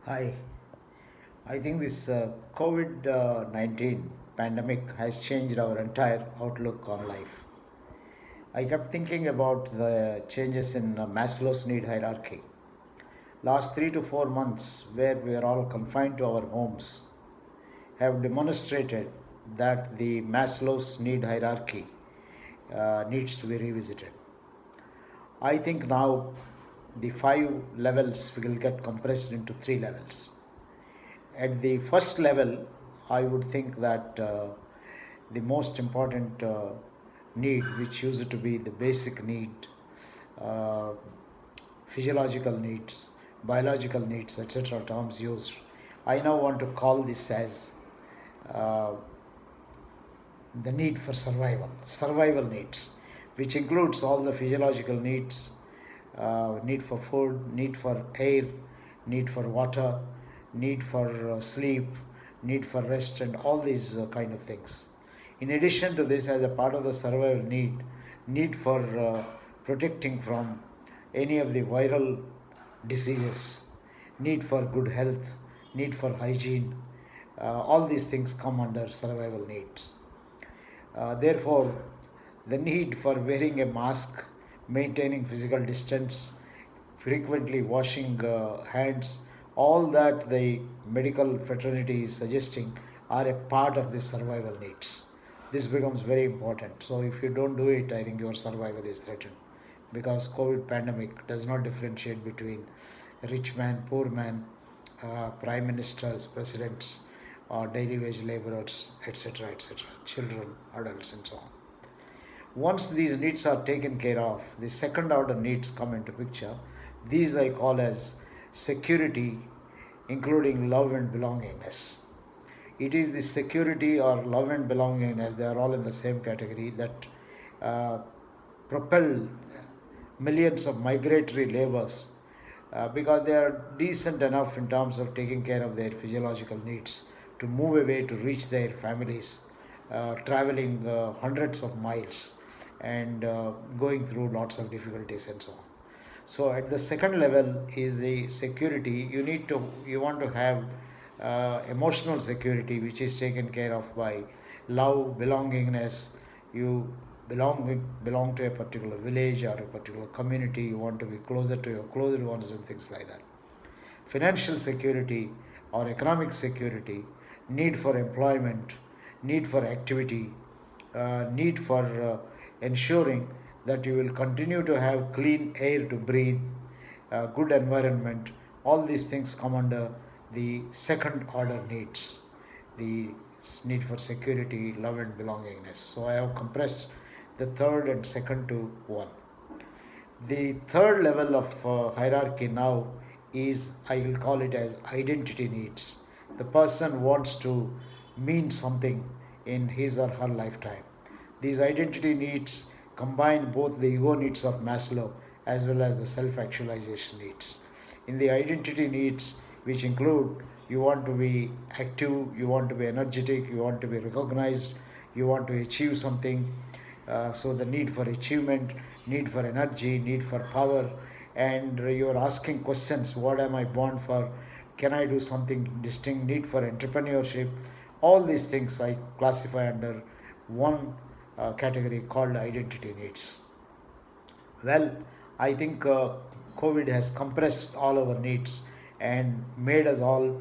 Hi, I think this COVID 19 pandemic has changed our entire outlook on life. I kept thinking about the changes in Maslow's need hierarchy. Last 3 to 4 months, where we are all confined to our homes, have demonstrated that the Maslow's need hierarchy needs to be revisited. I think now the 5 levels will get compressed into 3 levels. At the first level, I would think that the most important need, which used to be the basic need, uh, physiological needs, biological needs, etc., terms used, I now want to call this as uh, the need for survival needs, which includes all the physiological needs, need for food, need for air, need for water, need for sleep, need for rest, and all these kind of things. In addition to this, as a part of the survival need for protecting from any of the viral diseases, need for good health, need for hygiene, all these things come under survival needs. Therefore, the need for wearing a mask, maintaining physical distance, frequently washing hands, all that the medical fraternity is suggesting are a part of the survival needs. This becomes very important. So if you don't do it, I think your survival is threatened, because COVID pandemic does not differentiate between rich man, poor man, prime ministers, presidents, or daily wage laborers, etc., children, adults, and so on. Once these needs are taken care of, the second order needs come into picture. These I call as security, including love and belongingness. It is the security or love and belongingness, they are all in the same category, that uh, propel millions of migratory laborers, because they are decent enough in terms of taking care of their physiological needs to move away to reach their families, traveling hundreds of miles and going through lots of difficulties and so on. So at the second level is the security. You want to have emotional security, which is taken care of by love, belongingness. You belong to a particular village or a particular community. You want to be closer to your closer ones and things like that. Financial security or economic security, need for employment, need for activity, need for ensuring that you will continue to have clean air to breathe, good environment. All these things come under the second order needs, the need for security, love, and belongingness. So I have compressed the third and second to one. The third level of hierarchy now is, I will call it as identity needs. The person wants to mean something in his or her lifetime. These identity needs combine both the ego needs of Maslow as well as the self actualization needs. In the identity needs, which include, you want to be active, you want to be energetic, you want to be recognized, you want to achieve something. So the need for achievement, need for energy, need for power, and you're asking questions: what am I born for? Can I do something distinct? Need for entrepreneurship. All these things I classify under one category called identity needs. Well, I think COVID has compressed all our needs and made us all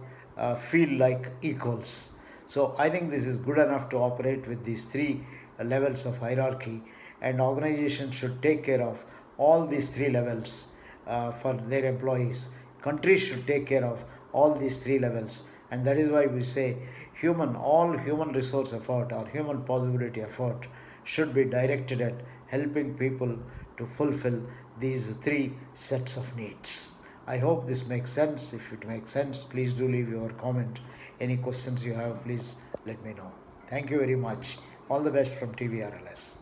feel like equals. So I think this is good enough to operate with these three levels of hierarchy, and organizations should take care of all these three levels for their employees. Countries should take care of all these three levels, and that is why we say all human resource effort or human possibility effort should be directed at helping people to fulfill these three sets of needs. I hope this makes sense. If it makes sense, please do leave your comment. Any questions you have, please let me know. Thank you very much. All the best from TVRLS.